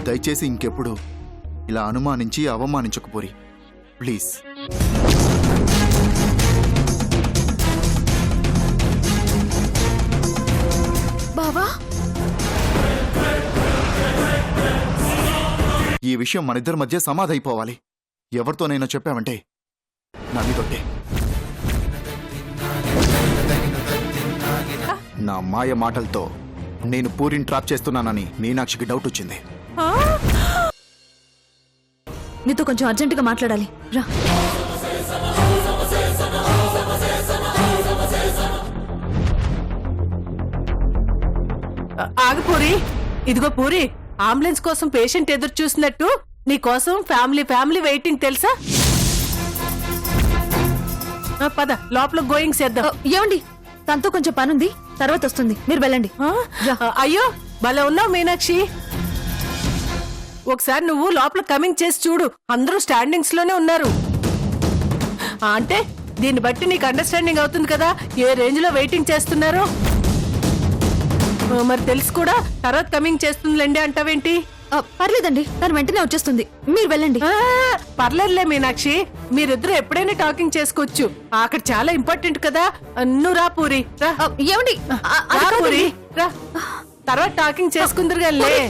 దయచేసి ఇంకెప్పుడు ఇలా అనుమానించి అవమానించకపోరి ప్లీజ్. బావా, ఈ విషయం మనిద్దరి మధ్య సమాధైపోవాలి. ఎవరితోనైనా చెప్పావంటే నా మీదొట్టే. నా మాయ మాటలతో నేను పూరిని ట్రాప్ చేస్తున్నానని మీనాక్షికి డౌట్ వచ్చింది. నీతో కొంచెం అర్జెంటుగా మాట్లాడాలి, రా. ఆగు పూరి. ఇదిగో పూరి, అంబులెన్స్ కోసం పేషెంట్ ఎదురు చూసినట్టు నీ కోసం ఫ్యామిలీ వెయిటింగ్ తెలుసా? పద లోపల గోయింగ్ చేద్దాం. ఏమండి, తనతో కొంచెం పనుంది, తర్వాత వస్తుంది, మీరు వెళ్ళండి. అయ్యో భలే ఉన్నావు మీనాక్షి. ఒకసారి నువ్వు లోపల కమింగ్ చేసి చూడు, అందరూ స్టాండింగ్స్ లోనే ఉన్నారు. అంటే దీన్ని బట్టి నీకు అండర్స్టాండింగ్ అవుతుంది కదా ఏ రేంజ్ లో వెయిటింగ్ చేస్తున్నారో. మరి తెలుసు కూడా, తర్వాత కమింగ్ చేస్తుందిలేండి అంటావేంటి? పర్లేదండి, తను వెంటనే వచ్చేస్తుంది, మీరు వెళ్ళండి. పర్లేదులే మీనాక్షి, మీరిద్దరు ఎప్పుడైనా టాకింగ్ చేసుకోవచ్చు. అక్కడ చాలా ఇంపార్టెంట్ కదా. నువ్వు రా పూరి, రా. ఏమండి, రా పూరి, రా. తర్వాత టాకింగ్ చేసుకుందరు గానిలే.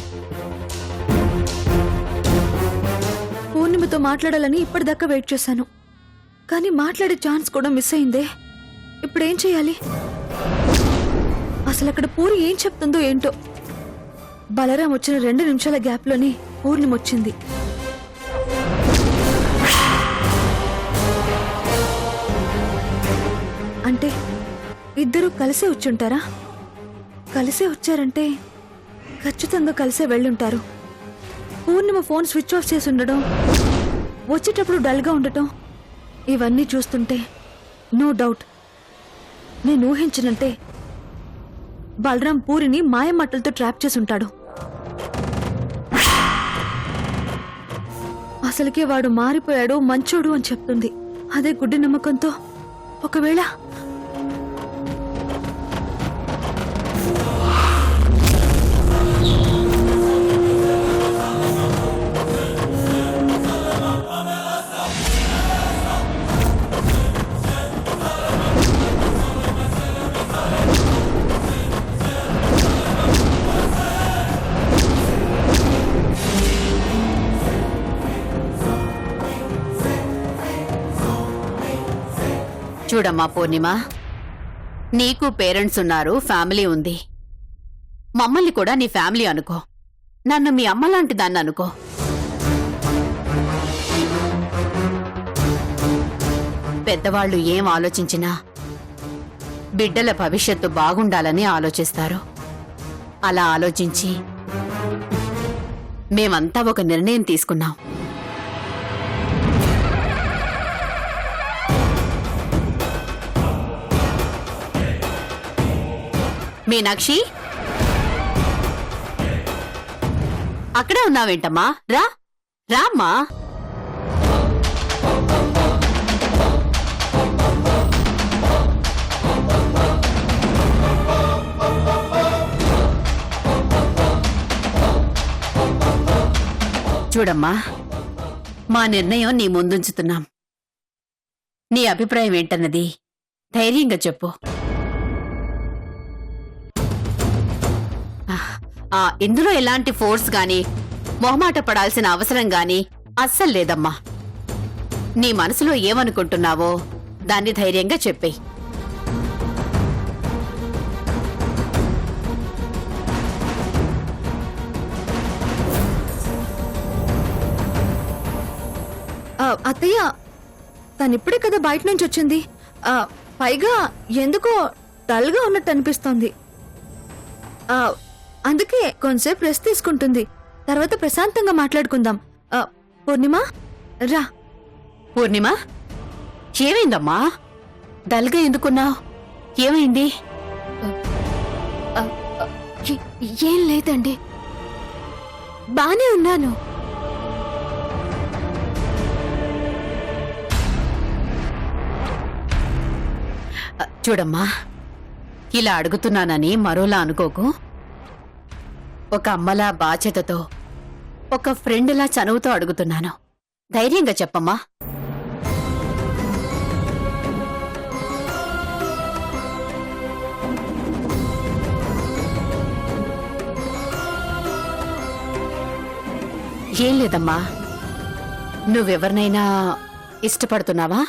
పూర్ణిమతో మాట్లాడాలని ఇప్పటిదాకా వెయిట్ చేశాను, కానీ మాట్లాడే ఛాన్స్ కూడా మిస్ అయిందే. ఇప్పుడేం చేయాలి? అసలు అక్కడ పూరి ఏం చెప్తుందో ఏంటో. బలరాం వచ్చిన 2 నిమిషాల గ్యాప్లోనే పూర్ణిమ వచ్చింది. అంటే ఇద్దరూ కలిసే వచ్చుంటారా? కలిసే వచ్చారంటే ఖచ్చితంగా కలిసే వెళ్ళుంటారు. పూర్ణిమ ఫోన్ స్విచ్ ఆఫ్ చేసి ఉండడం, వచ్చేటప్పుడు డల్గా ఉండటం, ఇవన్నీ చూస్తుంటే నో డౌట్ నేను ఊహించినంటే బలరాం పూరిని మాయమాటలతో ట్రాప్ చేసి ఉంటాడు. అసలుకే వాడు మారిపోయాడు, మంచోడు అని చెప్తుంది. అదే గుడ్డి నమ్మకంతో ఒకవేళ చూడమ్మా పూర్ణిమ, నీకు పేరెంట్స్ ఉన్నారు, ఫ్యామిలీ ఉంది. మమ్మల్ని కూడా నీ ఫ్యామిలీ అనుకో, నన్ను మీ అమ్మలాంటి దాన్ని అనుకో. పెద్దవాళ్లు ఏం ఆలోచించినా బిడ్డల భవిష్యత్తు బాగుండాలని ఆలోచిస్తారు. అలా ఆలోచించి మేమంతా ఒక నిర్ణయం తీసుకున్నాం. మీనాక్షి, అక్కడే ఉన్నావేంటమ్మా? రా రామ్మా. చూడమ్మా, మా నిర్ణయం నీ ముందుంచుతున్నాం. నీ అభిప్రాయం ఏంటన్నది ధైర్యంగా చెప్పు. ఇందులో ఎలాంటి ఫోర్స్ గాని మొహమాట పడాల్సిన అవసరం గాని అస్సలు లేదమ్మా. నీ మనసులో ఏమనుకుంటున్నావో దాన్ని ధైర్యంగా చెప్పేయ్. అత్తయ్య, తనిప్పుడే కదా బయట నుంచి వచ్చింది. పైగా ఎందుకో డల్గా ఉన్నట్టు అనిపిస్తోంది. అందుకే కొంచెంసేపు రెస్ట్ తీసుకుంటుంది, తర్వాత ప్రశాంతంగా మాట్లాడుకుందాం. పూర్ణిమ, రా. పూర్ణిమ, ఏమైందమ్మా? డల్గా ఎందుకున్నావు? ఏమైంది? ఏం లేదండి, బానే ఉన్నాను. చూడమ్మా, ఇలా అడుగుతున్నానని మరోలా అనుకోకు. ఒక అమ్మలా బాధ్యతతో ఒక ఫ్రెండ్లా చనువుతో అడుగుతున్నాను. ధైర్యంగా చెప్పమ్మా. ఏం లేదమ్మా, నువ్వెవరినైనా ఇష్టపడుతున్నావా?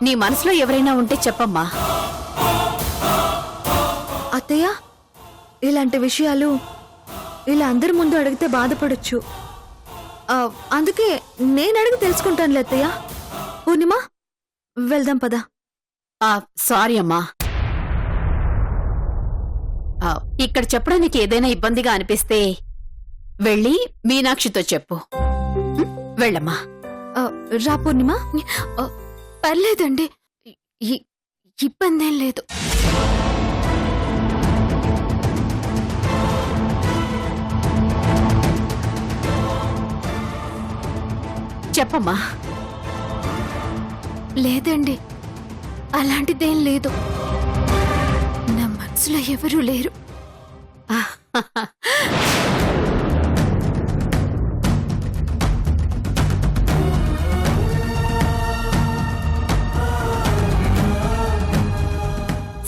నీ మనసులో ఎవరైనా ఉంటే చెప్పమ్మా. అత్తయ్య, ఇలాంటి విషయాలు ఇలా అందరి ముందు అడిగితే బాధపడొచ్చు. అందుకే నేను అడిగి తెలుసుకుంటానులే అత్తయ్య. పూర్ణిమ, వెళ్దాం పదా. సారీ అమ్మా. ఇక్కడ చెప్పడానికి ఏదైనా ఇబ్బందిగా అనిపిస్తే వెళ్ళి మీనాక్షితో చెప్పు. వెళ్ళమ్మా. రా పూర్ణిమ. పర్లేదండి, ఇబ్బందేం లేదు. చెప్పమ్మా. లేదండి, అలాంటిదేం లేదు. నా మనసులో ఎవరూ లేరు.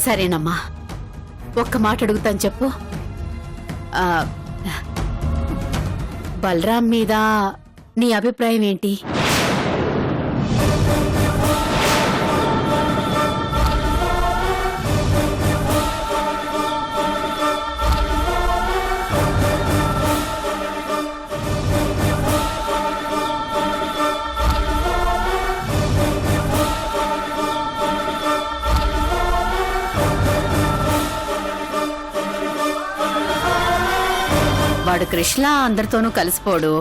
సరేనమ్మా, ఒక్క మాట అడుగుతాను చెప్పు. బలరాం మీద నీ అభిప్రాయం ఏంటి? వాడు కృష్ణ అందరితోనూ కలిసిపోడు,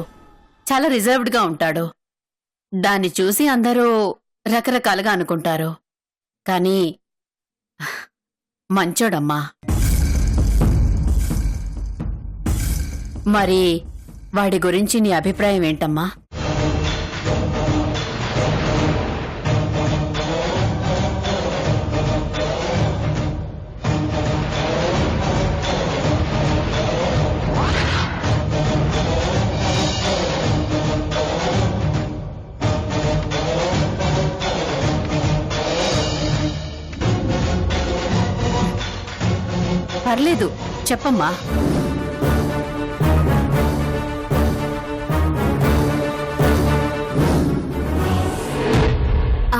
చాలా రిజర్వ్డ్ గా ఉంటాడు. దాన్ని చూసి అందరూ రకరకాలుగా అనుకుంటారు. కానీ మంచోడమ్మా. మరి వాడి గురించి నీ అభిప్రాయం ఏంటమ్మా? పర్లేదు, చెప్పమ్మా.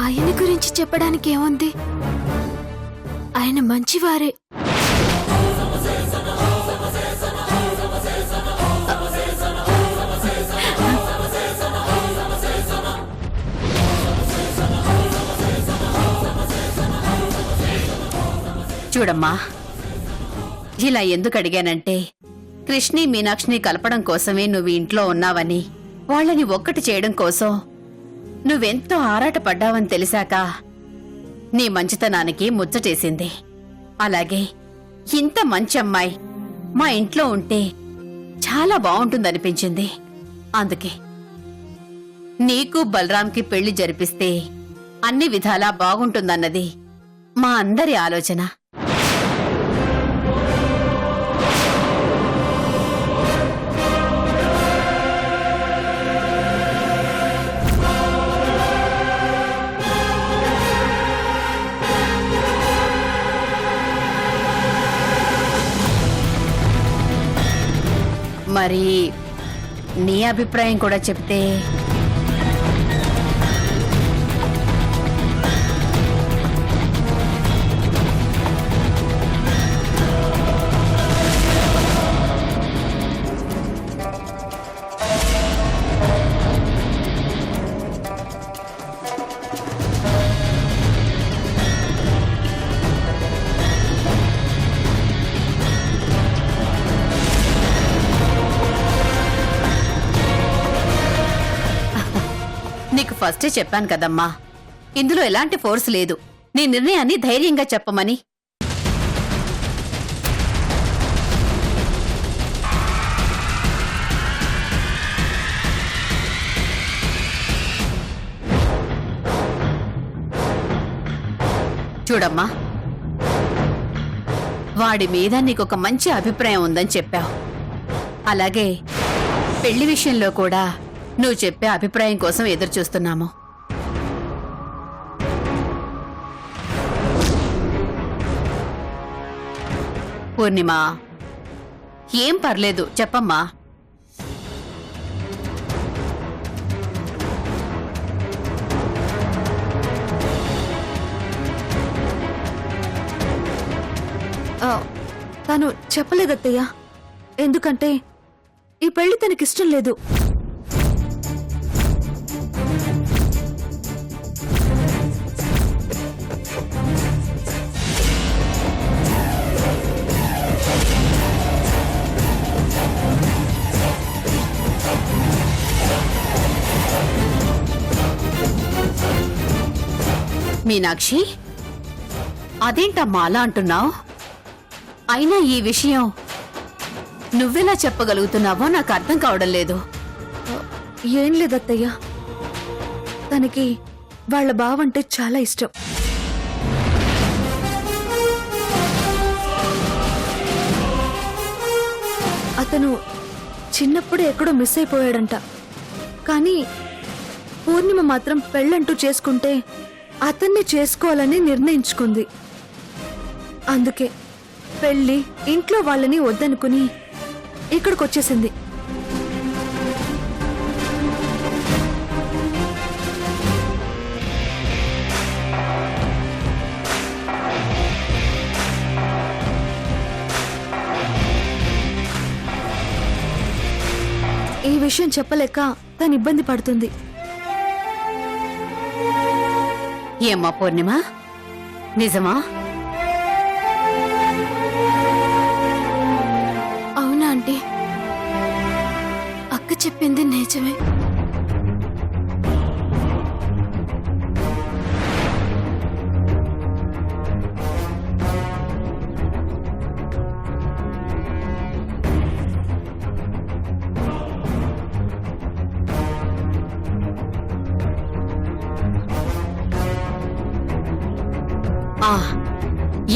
ఆయన గురించి చెప్పడానికి ఏముంది? ఆయన మంచివారే. చూడమ్మా, ఇలా ఎందుకు అడిగానంటే కృష్ణి మీనాక్షిని కలపడం కోసమే నువ్వు ఇంట్లో ఉన్నావని, వాళ్ళని ఒక్కటి చేయడం కోసం నువ్వెంతో ఆరాటపడ్డావని తెలిసాక నీ మంచితనానికి ముచ్చటేసింది. అలాగే ఇంత మంచి అమ్మాయి మా ఇంట్లో ఉంటే చాలా బావుంటుందనిపించింది. అందుకే నీకు బలరాంకి పెళ్లి జరిపిస్తే అన్ని విధాలా బాగుంటుందన్నది మా అందరి ఆలోచన. మరి నీ అభిప్రాయం కూడా చెప్తే. నీకు ఫస్టే చెప్పాను కదమ్మా, ఇందులో ఎలాంటి ఫోర్స్ లేదు. నీ నిర్ణయాన్ని ధైర్యంగా చెప్పమని. చూడమ్మా, వాడి మీద నీకొక మంచి అభిప్రాయం ఉందని చెప్పావు. అలాగే పెళ్లి విషయంలో కూడా నువ్వు చెప్పే అభిప్రాయం కోసం ఎదురు చూస్తున్నాము. పూర్ణిమ, ఏం పర్లేదు, చెప్పమ్మా. తను చెప్పలేదత్తయ్య. ఎందుకంటే ఈ పెళ్లి తనకిష్టం లేదు. మీనాక్షి, అదేంటమ్మా అలా అంటున్నావు? అయినా ఈ విషయం నువ్వెలా చెప్పగలుగుతున్నావో నాకు అర్థం కావడం లేదు. ఏం లేదత్తయ్య, తనకి వాళ్ళ బావంటే చాలా ఇష్టం. అతను చిన్నప్పుడు ఎక్కడో మిస్ అయిపోయాడంట. కానీ పూర్ణిమ మాత్రం పెళ్ళంటూ చేసుకుంటే అతన్ని చేసుకోవాలని నిర్ణయించుకుంది. అందుకే పెళ్లి ఇంట్లో వాళ్ళని వద్దనుకుని ఇక్కడికొచ్చేసింది. ఈ విషయం చెప్పలేక తను ఇబ్బంది పడుతుంది. ఏమ్మా పూర్ణిమ, నిజమా? అవునా ఆంటీ, అక్క చెప్పింది నిజమే.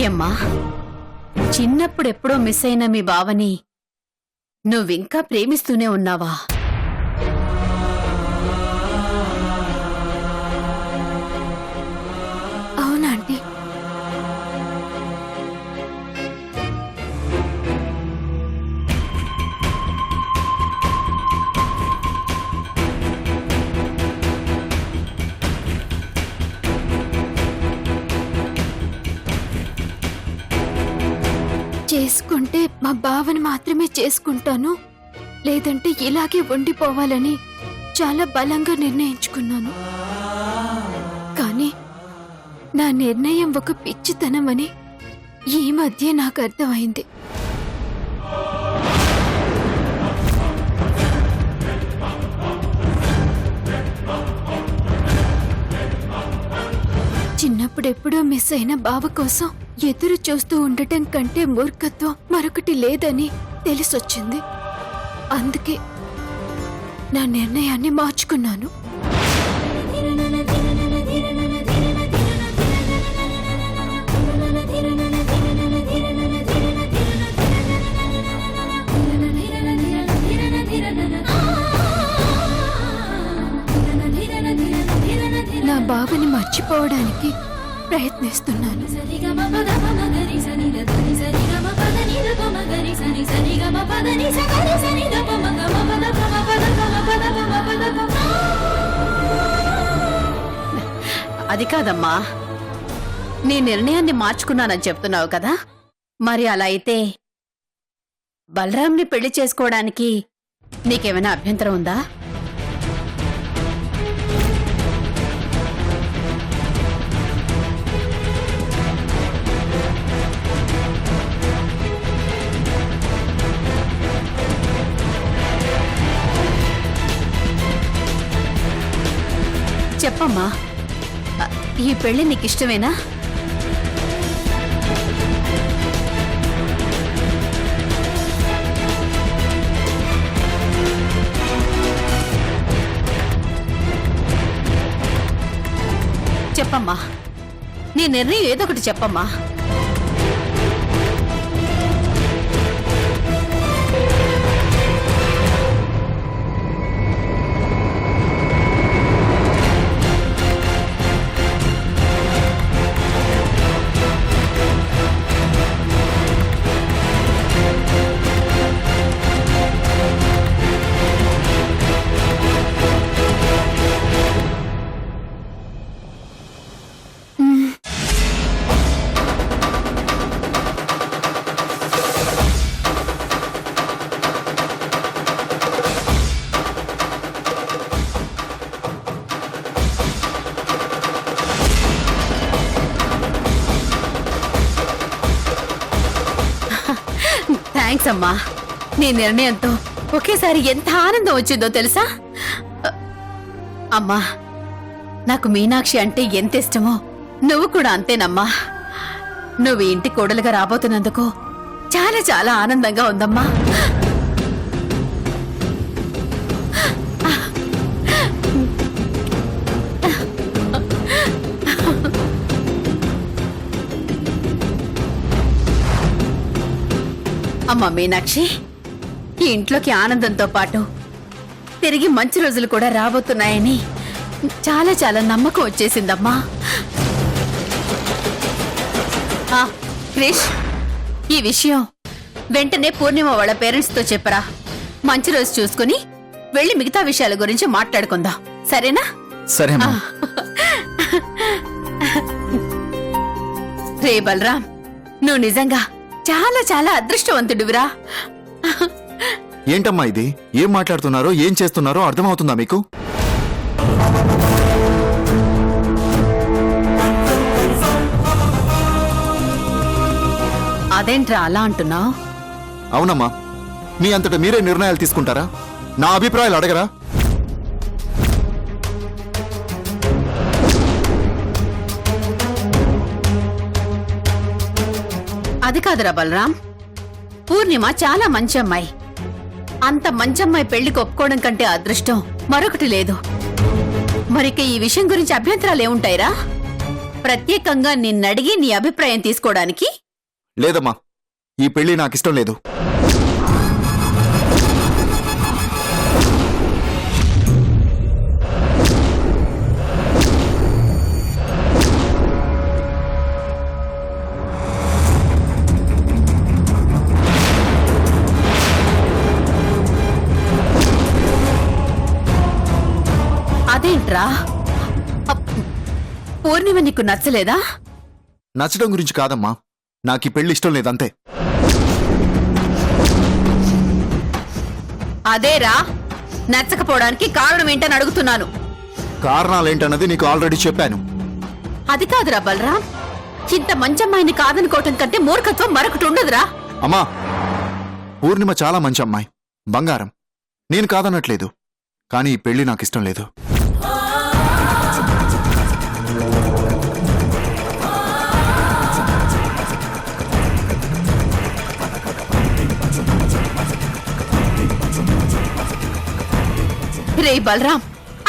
ఏమ్మా, చిన్నప్పుడెప్పుడో మిస్ అయిన మీ బావని నువ్వింకా ప్రేమిస్తూనే ఉన్నావా? అవునా ఆంటీ? చేసుకుంటే మా బావని మాత్రమే చేసుకుంటాను, లేదంటే ఇలాగే ఉండిపోవాలని చాలా బలంగా నిర్ణయించుకున్నాను. కానీ నా నిర్ణయం ఒక పిచ్చితనమని ఈ మధ్య నాకు అర్థమైంది. చిన్నప్పుడెప్పుడో మిస్ అయిన బావ కోసం ఎదురు చూస్తూ ఉండటం కంటే మూర్ఖత్వం మరొకటి లేదని తెలిసొచ్చింది. అందుకే నా నిర్ణయాన్ని మార్చుకున్నాను. నా బావని మర్చిపోవడానికి ప్రయత్నిస్తున్నాను. అది కాదమ్మా, నీ నిర్ణయాన్ని మార్చుకున్నానని చెప్తున్నావు కదా, మరి అలా అయితే బలరాంని పెళ్లి చేసుకోవడానికి నీకేమైనా అభ్యంతరం ఉందా? చెప్పమ్మా, ఈ పెళ్లి నీకిష్టమేనా? చెప్పమ్మా, నీ నిర్ణయం ఏదో ఒకటి చెప్పమ్మా. థ్యాంక్స్ అమ్మా. నీ నిర్ణయంతో ఒకేసారి ఎంత ఆనందం వచ్చిందో తెలుసా? అమ్మా, నాకు మీనాక్షి అంటే ఎంత ఇష్టమో నువ్వు కూడా అంతేనమ్మా. నువ్వు ఇంటి కోడలుగా రాబోతున్నందుకు చాలా చాలా ఆనందంగా ఉందమ్మా. అమ్మా మీనాక్షి, ఈ ఇంట్లోకి ఆనందంతో పాటు తిరిగి మంచి రోజులు కూడా రాబోతున్నాయని చాలా చాలా నమ్మకం వచ్చేసిందమ్మా. క్రిష్, ఈ విషయం వెంటనే పూర్ణిమ వాళ్ళ పేరెంట్స్ తో చెప్పరా. మంచి రోజు చూసుకుని వెళ్ళి మిగతా విషయాల గురించి మాట్లాడుకుందాం, సరేనా? సరే అమ్మా. రే బలరాం, నువ్వు నిజంగా చాలా చాలా అదృష్టవంతుడివిరా. ఏంటమ్మా ఇది? ఏం మాట్లాడుతున్నారో ఏం చేస్తున్నారో అర్థమవుతుందా మీకు? అదేంట్రా అలా అంటున్నావు? అవునమ్మా, మీ అంతటా మీరే నిర్ణయాలు తీసుకుంటారా? నా అభిప్రాయాలు అడగరా? అది కాదురా బలరాం, పూర్ణిమ చాలా మంచి అమ్మాయి. అంత మంచి అమ్మాయి పెళ్లికి ఒప్పుకోవడం కంటే అదృష్టం మరొకటి లేదు. మరిక ఈ విషయం గురించి అభ్యంతరాలు ఏముంటాయిరా? ప్రత్యేకంగా నిన్నడిగి నీ అభిప్రాయం తీసుకోవడానికి. లేదమ్మా, ఈ పెళ్లి నాకిష్టం లేదు. అదేంట్రా, పూర్ణిమ నీకు నచ్చలేదా? నచ్చడం గురించి కాదమ్మా, నాకు ఈ పెళ్లి ఇష్టం లేదంతే. అదేరా, నచ్చకపోవడానికి కారణం ఏంటని అడుగుతున్నాను. కారణాలేంటన్నది నీకు ఆల్రెడీ చెప్పాను. అది కాదురా బలరాం, ఇంత మంచమ్మాయిని కాదనుకోవటం కంటే మూర్ఖత్వం మరొకటి ఉండదురా. అమ్మా, పూర్ణిమ చాలా మంచి అమ్మాయి, బంగారం. నేను కాదనట్లేదు, కానీ ఈ పెళ్లి నాకు ఇష్టం లేదు. రే బలరాం,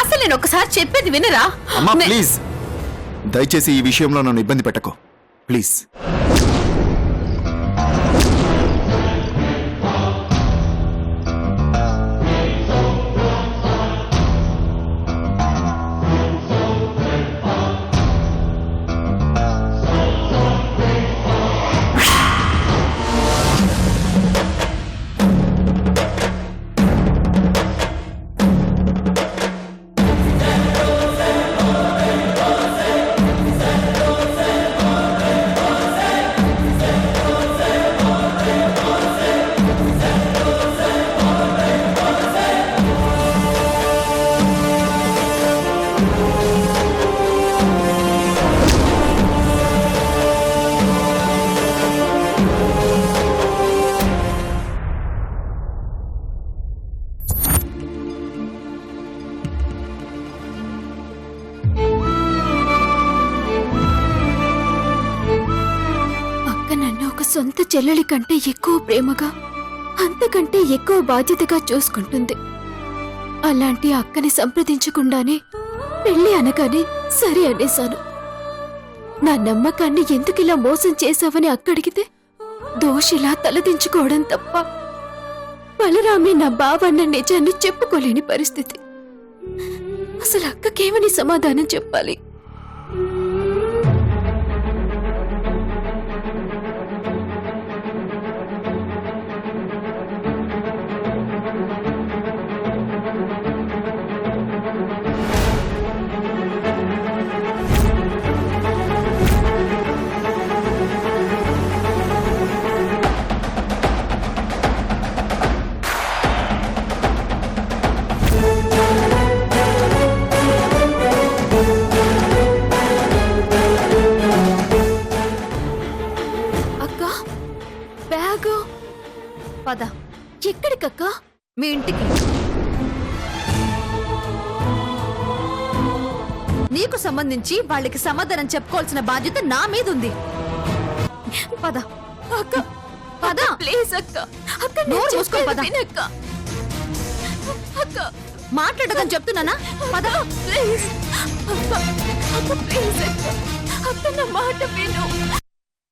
అసలు నేను ఒకసారి చెప్పేది వినరా? అమ్మా ప్లీజ్, దయచేసి ఈ విషయంలో నన్ను ఇబ్బంది పెట్టకు ప్లీజ్. సొంత చెల్లెలి కంటే ఎక్కువ ప్రేమగా, అంతకంటే ఎక్కువ బాధ్యతగా చూసుకుంటుంది. అలాంటి అక్కని సంప్రదించకుండానే పెళ్లి అనగానే సరే అనేశాను. నా నమ్మకాన్ని ఎందుకిలా మోసం చేశావని అక్కడిగితే దోషిలా తలదించుకోవడం తప్ప బలరామే నా బావన్న నిజాన్ని చెప్పుకోలేని పరిస్థితి. అసలు అక్కకేమని సమాధానం చెప్పాలి? అక్క బ్యాగు పద. ఎక్కడికక్క? మీ ఇంటికి. నీకు సంబంధించి వాళ్ళకి సమాధానం చెప్పుకోవాల్సిన బాధ్యత నా మీద ఉంది. పద అక్క. పద ప్లీజ్ అక్క. అక్క నోరు మూసుకో. పద అక్క. మాట్లాడదని చెప్తున్నానా? పద ప్లీజ్. అక్క ప్లీజ్ అక్క. అక్క నా మాట విను.